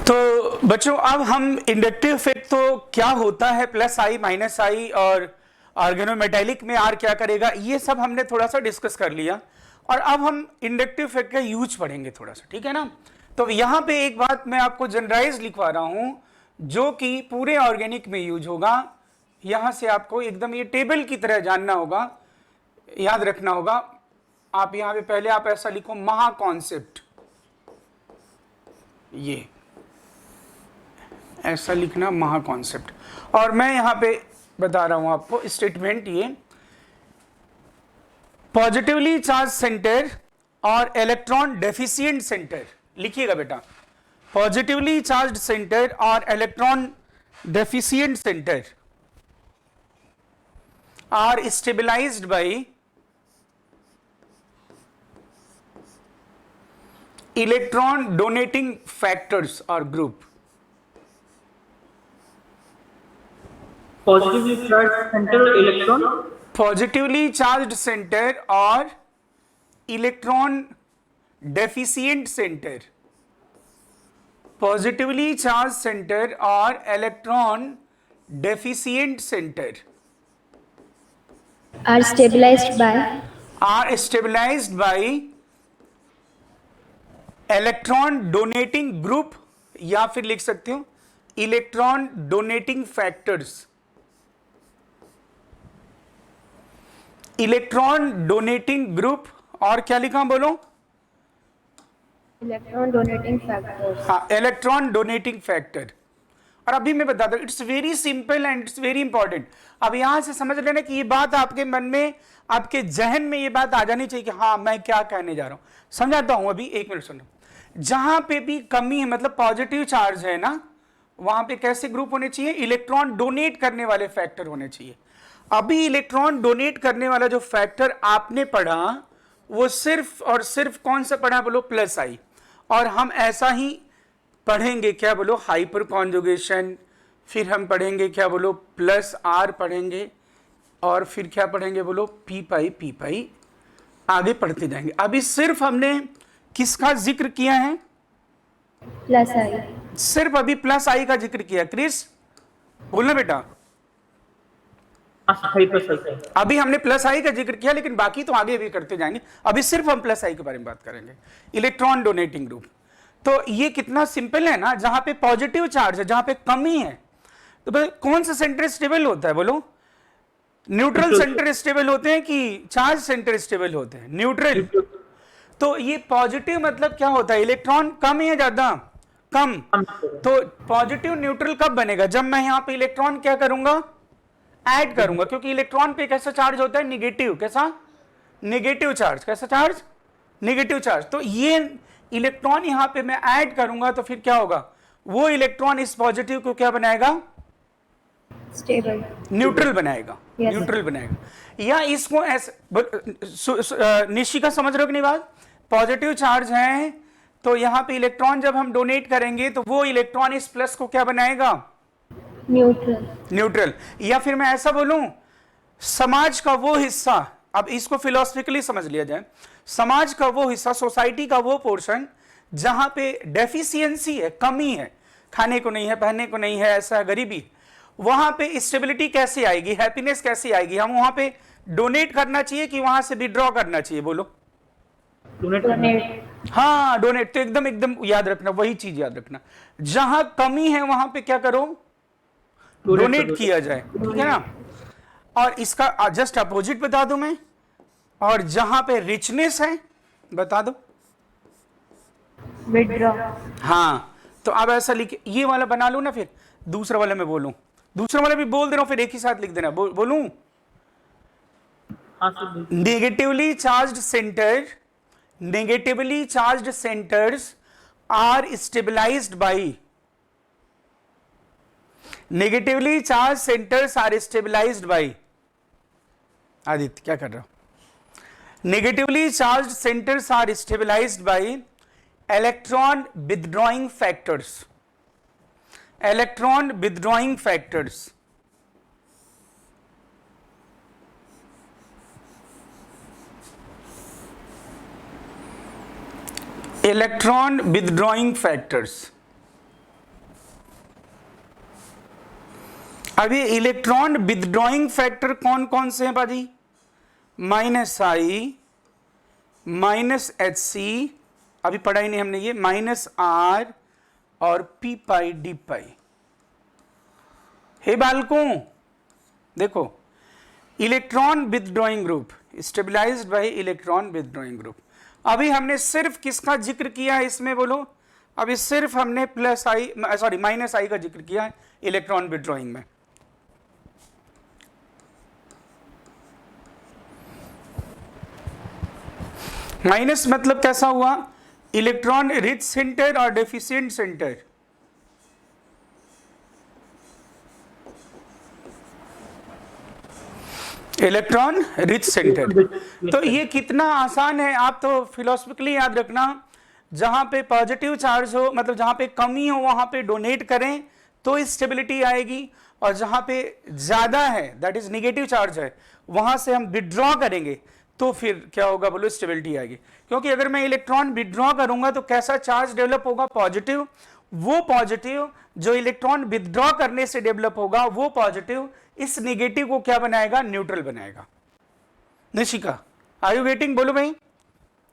तो बच्चों अब हम इंडक्टिव इफेक्ट तो क्या होता है, प्लस आई माइनस आई और ऑर्गेनोमेटेलिक में आर क्या करेगा, ये सब हमने थोड़ा सा डिस्कस कर लिया। और अब हम इंडक्टिव इफेक्ट का यूज पढ़ेंगे थोड़ा सा, ठीक है ना। तो यहां पे एक बात मैं आपको जनरलाइज लिखवा रहा हूं जो कि पूरे ऑर्गेनिक में यूज होगा। यहां से आपको एकदम ये टेबल की तरह जानना होगा, याद रखना होगा। आप यहां पे पहले आप ऐसा लिखो, महा कॉन्सेप्ट, ये ऐसा लिखना महा कॉन्सेप्ट। और मैं यहां पे बता रहा हूं आपको स्टेटमेंट, ये पॉजिटिवली चार्ज सेंटर और इलेक्ट्रॉन डेफिशिएंट सेंटर, लिखिएगा बेटा, पॉजिटिवली चार्ज सेंटर और electron deficient centre are stabilised by electron donating factors और group. Positively charge centre electron, positively charge centre और electron deficient centre, positively charge centre और electron deficient centre are stabilized by electron donating group, या फिर लिख सकते हो electron donating factors. Electron donating group और क्या लिखा बोलो, electron donating factors। हाँ, इलेक्ट्रॉन डोनेटिंग फैक्टर। और अभी मैं बताता हूं, it's very simple and it's very important. अब यहां से समझ लेना कि ये बात आपके मन में, आपके जहन में ये बात आ जानी चाहिए कि हाँ मैं क्या कहने जा रहा हूं। समझाता हूं, अभी एक मिनट सुनो। जहां पे भी कमी है, मतलब पॉजिटिव चार्ज है ना, वहां पे कैसे ग्रुप होने चाहिए, इलेक्ट्रॉन डोनेट करने वाले फैक्टर होने चाहिए। अभी इलेक्ट्रॉन डोनेट करने वाला जो फैक्टर आपने पढ़ा वो सिर्फ और सिर्फ कौन सा पढ़ा बोलो, प्लस आई। और हम ऐसा ही पढ़ेंगे, क्या बोलो, हाइपर कॉन्जुगेशन, फिर हम पढ़ेंगे क्या बोलो, प्लस आर पढ़ेंगे, और फिर क्या पढ़ेंगे बोलो, पी पाई, आगे पढ़ते जाएंगे। अभी सिर्फ हमने किसका जिक्र किया है, प्लस आई, सिर्फ अभी प्लस आई का जिक्र किया। क्रिस बोलना बेटा, अभी हमने प्लस आई का जिक्र किया, लेकिन बाकी तो आगे भी करते जाएंगे। अभी सिर्फ हम प्लस आई के बारे में बात करेंगे, इलेक्ट्रॉन डोनेटिंग ग्रुप। तो ये कितना सिंपल है ना, जहां पे पॉजिटिव चार्ज है, जहां पे कमी है, तो भाई कौन सा सेंटर स्टेबल होता है बोलो, न्यूट्रल सेंटर स्टेबल होते हैं कि चार्ज सेंटर स्टेबल होते हैं, न्यूट्रल। तो ये पॉजिटिव मतलब क्या होता है, इलेक्ट्रॉन कम है ज्यादा, कम। तो पॉजिटिव न्यूट्रल कब बनेगा, जब मैं यहां पे इलेक्ट्रॉन क्या करूंगा, ऐड करूंगा, क्योंकि इलेक्ट्रॉन पे कैसा चार्ज होता है, निगेटिव। कैसा, निगेटिव चार्ज। कैसा चार्ज, निगेटिव चार्ज। तो ये इलेक्ट्रॉन यहां पे मैं ऐड करूंगा, तो फिर क्या होगा, वो इलेक्ट्रॉन इस पॉजिटिव को क्या बनाएगा, स्टेबल, न्यूट्रल बनाएगा, yes. न्यूट्रल बनाएगा। या इसको ऐसे निशिका समझ रहे हो कि नहीं बात, पॉजिटिव चार्ज है तो यहां पे इलेक्ट्रॉन जब हम डोनेट करेंगे तो वो इलेक्ट्रॉन इस प्लस को क्या बनाएगा, न्यूट्रल, न्यूट्रल। या फिर मैं ऐसा बोलूं, समाज का वो हिस्सा, अब इसको फिलोसफिकली समझ लिया जाए, समाज का वो हिस्सा, सोसाइटी का वो पोर्शन जहां पे डेफिशिएंसी है, कमी है, खाने को नहीं है, पहनने को नहीं है, ऐसा गरीबी, वहां पे स्टेबिलिटी कैसे आएगी, हैप्पीनेस कैसे आएगी। हम वहां पे डोनेट करना चाहिए कि वहां से विड्रॉ करना चाहिए बोलो, डोनेट, हाँ डोनेट। तो एकदम एकदम याद रखना, वही चीज याद रखना, जहां कमी है वहां पे क्या करो, डोनेट किया जाए, ठीक है ना। और इसका जस्ट अपोजिट बता दूं मैं, और जहां पे रिचनेस है बता दो, विड्रॉ। हाँ, तो अब ऐसा लिख, ये वाला बना लो ना, फिर दूसरा वाला मैं बोलूं, दूसरा वाला भी बोल दे रहा हूं, फिर एक ही साथ लिख देना। बोलूं, negatively charged centre, negatively charged centres are stabilised by, negatively charge centres are stabilised by, Aditya क्या कर रहा हूं, negatively charge centres are stabilised by electron withdrawing factors, electron withdrawing factors. Electron withdrawing factors, अभी इलेक्ट्रॉन विथड्रॉइंग फैक्टर कौन कौन से हैं बाजी? -I, -Hc, अभी पढ़ा ही नहीं हमने ये, -R और p पाई d पाई। हे बालकों देखो, electron withdrawing group stabilised by electron withdrawing group. अभी हमने सिर्फ किसका जिक्र किया है इसमें बोलो? अभी सिर्फ हमने -I का जिक्र किया है इलेक्ट्रॉन विथड्रॉइंग में। माइनस मतलब कैसा हुआ? इलेक्ट्रॉन रिच सेंटर और deficient centre. Electron rich centre. तो ये कितना आसान है, आप तो फिलोसफिकली याद रखना, जहां पे पॉजिटिव चार्ज हो, मतलब जहां पे कमी हो वहां पे डोनेट करें तो स्टेबिलिटी आएगी, और जहां पे ज्यादा है दैट इज नेगेटिव चार्ज है वहां से हम विड्रॉ करेंगे तो फिर क्या होगा बोलो? स्टेबिलिटी आएगी। क्योंकि अगर मैं इलेक्ट्रॉन विड्रॉ करूंगा तो कैसा चार्ज डेवलप होगा? पॉजिटिव। वो पॉजिटिव जो इलेक्ट्रॉन विड्रॉ करने से डेवलप होगा वो पॉजिटिव इस नेगेटिव को क्या बनाएगा? न्यूट्रल बनाएगा। Nishika, are you getting? बोलो भाई।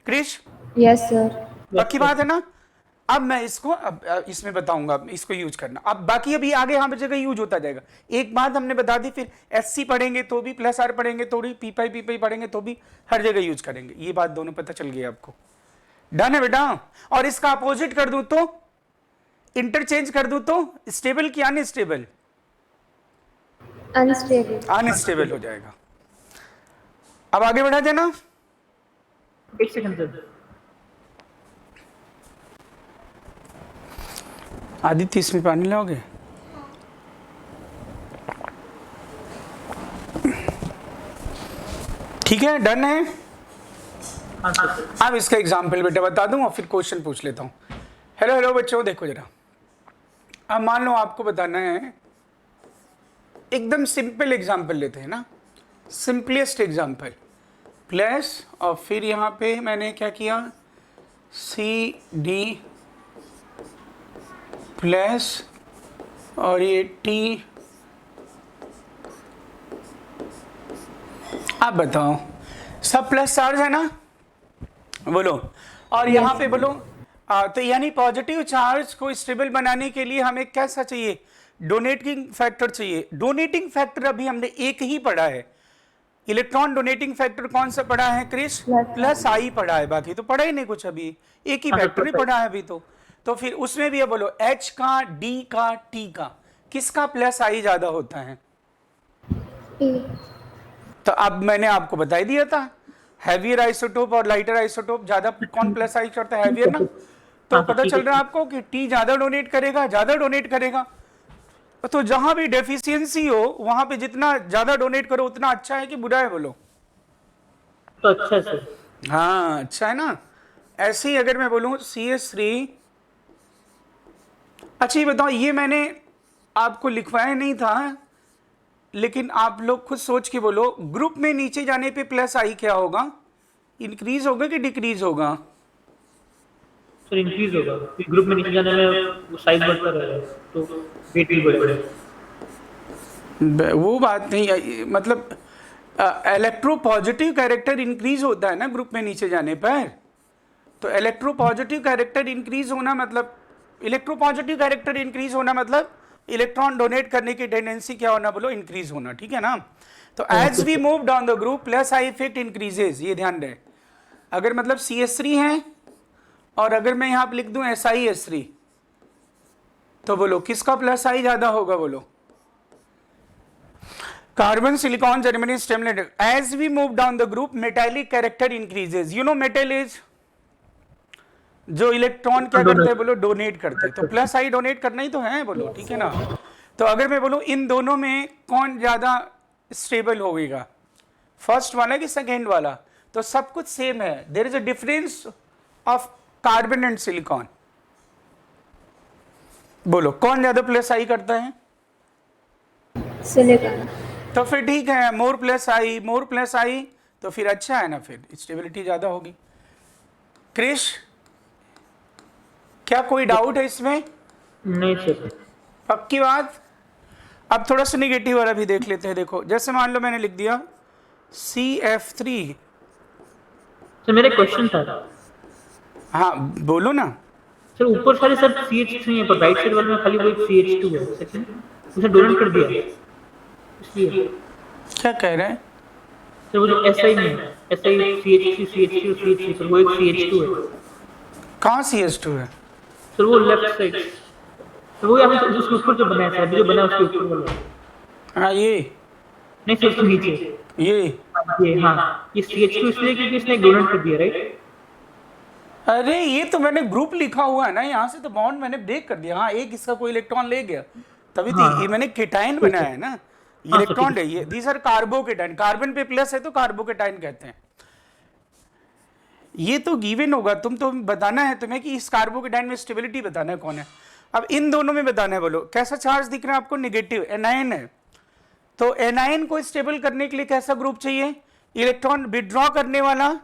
क्रिश? Yes sir. बाकी बात है ना? अब मैं इसको अब इसमें बताऊंगा, इसको यूज करना। अब बाकी अभी आगे हर जगह यूज होता जाएगा। एक बात हमने बता दी, फिर SC पढ़ेंगे तो भी, +R पढ़ेंगे तो भी, P पाई पढ़ेंगे तो भी, हर जगह यूज करेंगे। ये बात दोनों पता चल गई आपको? डन है बेटा? और इसका अपोजिट कर दूं तो, इंटरचेंज कर दूं तो, स्टेबल की अनस्टेबल? अनस्टेबल। अनस्टेबल हो जाएगा। अब आगे बढ़ा देना। एक सेकंड सर। आदित्य इसमें पानी लाओगे? ठीक है, डन है। हाँ सर। अब इसका एग्जाम्पल बेटा बता दूं और फिर क्वेश्चन पूछ लेता हूं। हेलो बच्चों, देखो जरा, अब मान लो आपको बताना है, एकदम सिंपल एग्जाम्पल लेते हैं ना, सिंपलेस्ट एग्जाम्पल, प्लस और फिर यहां पे मैंने क्या किया? CD प्लस और ये T। आप बताओ, सब प्लस चार्ज है ना? बोलो। और यहाँ पे बोलो, तो यानी पॉजिटिव चार्ज को स्टेबल बनाने के लिए हमें कैसा चाहिए? डोनेटिंग फैक्टर चाहिए। डोनेटिंग फैक्टर अभी हमने एक ही पढ़ा है। इलेक्ट्रॉन डोनेटिंग फैक्टर कौन सा पढ़ा है क्रिश? +I पढ़ा है, बाकी तो पढ़ा ही नहीं कुछ, अभी एक ही फैक्टर ही पढ़ा है अभी तो फिर उसमें भी बोलो H का, D का, T का, किसका +I ज्यादा होता है? तो अब मैंने आपको बता ही दिया था, हैवियर आइसोटोप और लाइटर आइसोटोप ज्यादा कौन +I करता है? हैवियर ना। तो पता चल रहा है आपको कि T ज्यादा डोनेट करेगा। तो जहां भी डेफिशिएंसी हो वहां पे जितना ज्यादा डोनेट करो उतना अच्छा है कि बुरा है? बोलो। तो अच्छा है सर। हाँ अच्छा है ना। ऐसे ही अगर मैं बोलूं CS3, अच्छा ये बताओ, ये मैंने आपको लिखवाया नहीं था, लेकिन आप लोग खुद सोच के बोलो, ग्रुप में नीचे जाने पे +I क्या होगा? इंक्रीज होगा कि डिक्रीज होगा? सर इंक्रीज होगा, ग्रुप में नीचे जाने में साइज बढ़ता रहेगा तो वेट भी बढ़ेगा। वो बात नहीं, मतलब इलेक्ट्रोपॉजिटिव कैरेक्टर इंक्रीज होता है ना ग्रुप में नीचे जाने पर। तो इलेक्ट्रोपॉजिटिव कैरेक्टर इंक्रीज होना मतलब, इलेक्ट्रोपॉजिटिव कैरेक्टर इंक्रीज होना मतलब इलेक्ट्रॉन डोनेट करने की टेंडेंसी क्या होना? बोलो इंक्रीज होना। ठीक है ना? तो as we move down the group +I effect increases, ये ध्यान रहे। अगर मतलब CS3 है और अगर मैं यहां पर लिख दूं SiS3, तो बोलो किसका +I ज्यादा होगा? बोलो। कार्बन, सिलिकॉन, जर्मेनियम, स्टेमलेट। As we move down the group metallic character increases. You know metal is जो इलेक्ट्रॉन क्या करते हैं? बोलो डोनेट करते हैं। तो +I डोनेट करना ही तो है, बोलो। ठीक है ना? तो अगर मैं बोलूं इन दोनों में कौन ज्यादा स्टेबल होगा, फर्स्ट वाला कि सेकेंड वाला? तो सब कुछ सेम है, there is a difference of carbon and silicon. बोलो कौन ज्यादा +I करता है? सिलिकॉन। तो फिर ठीक है, मोर +I तो फिर अच्छा है ना, फिर स्टेबिलिटी ज्यादा होगी। क्रिश, क्या कोई डाउट है इसमें? नहीं सर। पक्की बात? अब थोड़ा सा निगेटिव वाला भी देख लेते हैं। देखो जैसे मान लो मैंने लिख दिया CF3। सर मेरा क्वेश्चन था हाँ बोलो ना। सर, ऊपर सारे सब CH3 है पर राइट साइड वाले में खाली वो एक CH2 है, सेकंड उसे डोनेट कर दिया इसलिए। क्या कह रहे हैं? सर वो जो SI में है, SI CH3 CH3 और CH3 पर वो एक CH2 है कहाँ CH2 है? सर, वो लेफ्ट साइड। तो वो यहाँ पे उसके ऊपर जो बना है सर, अभी जो बना है उसके ऊपर वाला। हाँ ये नहीं सर, उसके नीचे ये। हाँ ये CH2 इसलिए क्योंकि इसने डोनेट कर दिया, राइट? अरे ये तो मैंने ग्रुप लिखा हुआ है ना, यहाँ से तो बॉन्ड मैंने ब्रेक कर दिया। हाँ एक इसका कोई इलेक्ट्रॉन ले गया, तभी तो हाँ। ये मैंने केटाइन बनाया है ना। इलेक्ट्रॉन है ये, दीज आर कार्बोकेटाइन। कार्बन पे प्लस है तो कार्बोकेटाइन कहते हैं। ये तो गिवन होगा, तुम तो बताना है तुम्हें कि इस कार्बोकेटाइन में स्टेबिलिटी बताना है कौन है। अब इन दोनों में बताना है। बोलो कैसा चार्ज दिख रहा है आपको? नेगेटिव, एनायन है। तो एनायन को स्टेबल करने के लिए कैसा ग्रुप चाहिए? इलेक्ट्रॉन विड्रॉ करने वाला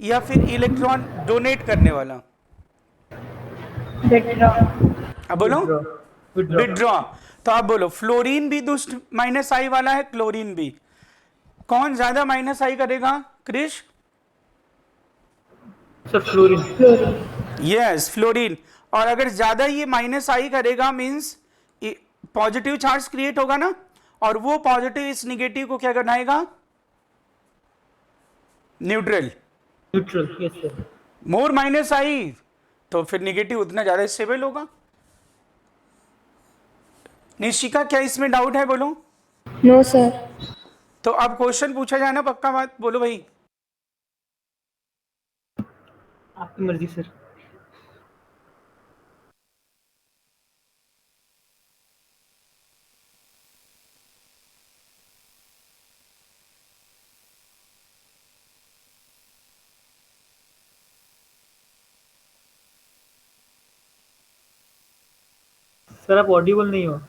या फिर इलेक्ट्रॉन डोनेट करने वाला? विड्रॉ। अब बोलो विड्रॉ। विड्रॉ। तो आप बोलो फ्लोरीन भी दुष्ट -I वाला है, क्लोरीन भी। कौन ज्यादा -I करेगा Krish? Sir fluorine. Fluorine. Yes fluorine. और अगर ज्यादा ये -I करेगा मींस पॉजिटिव चार्ज क्रिएट होगा ना, और वो पॉजिटिव इस निगेटिव को क्या बनाएगा? Neutral. Neutral, yes sir. More -I तो फिर निगेटिव उतना ज्यादा स्टेबल होगा। निशिका क्या इसमें डाउट है? बोलो। No sir. तो अब क्वेश्चन पूछा जाए ना, पक्का बात बोलो भाई। आपकी मर्जी सर। सर आप ऑडिबल नहीं हो।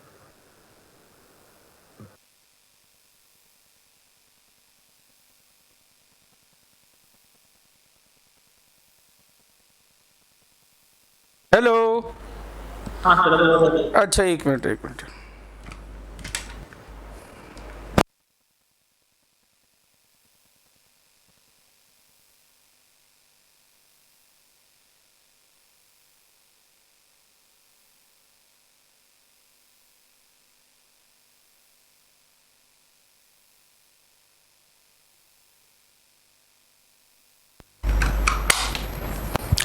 हेलो। हाँ सर, अब आवाज आ रही है। अच्छा एक मिनट एक मिनट।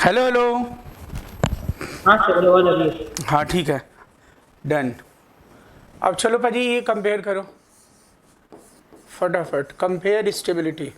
Hello hello. हाँ सर, अब आवाज आ रही है। हाँ ठीक है, डन। अब चलो भाजी ये कंपेयर करो फटाफट। Compare stability.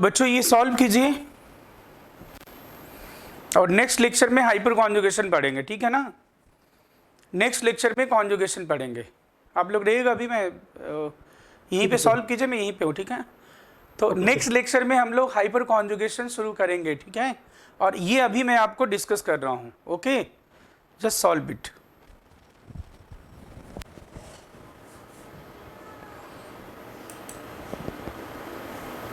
बच्चों ये सॉल्व कीजिए और नेक्स्ट लेक्चर में हाइपर कॉन्जुगेशन पढ़ेंगे, ठीक है ना। नेक्स्ट लेक्चर में कॉन्जुगेशन पढ़ेंगे। आप लोग रहेगा, अभी मैं यहीं पे सॉल्व कीजिए, मैं यहीं पे हूँ, ठीक है। तो नेक्स्ट लेक्चर में हम लोग हाइपर कॉन्जुगेशन शुरू करेंगे, ठीक है। और ये अभी मैं आपको डिस्कस कर रहा हूँ, ओके, जस्ट सॉल्व इट।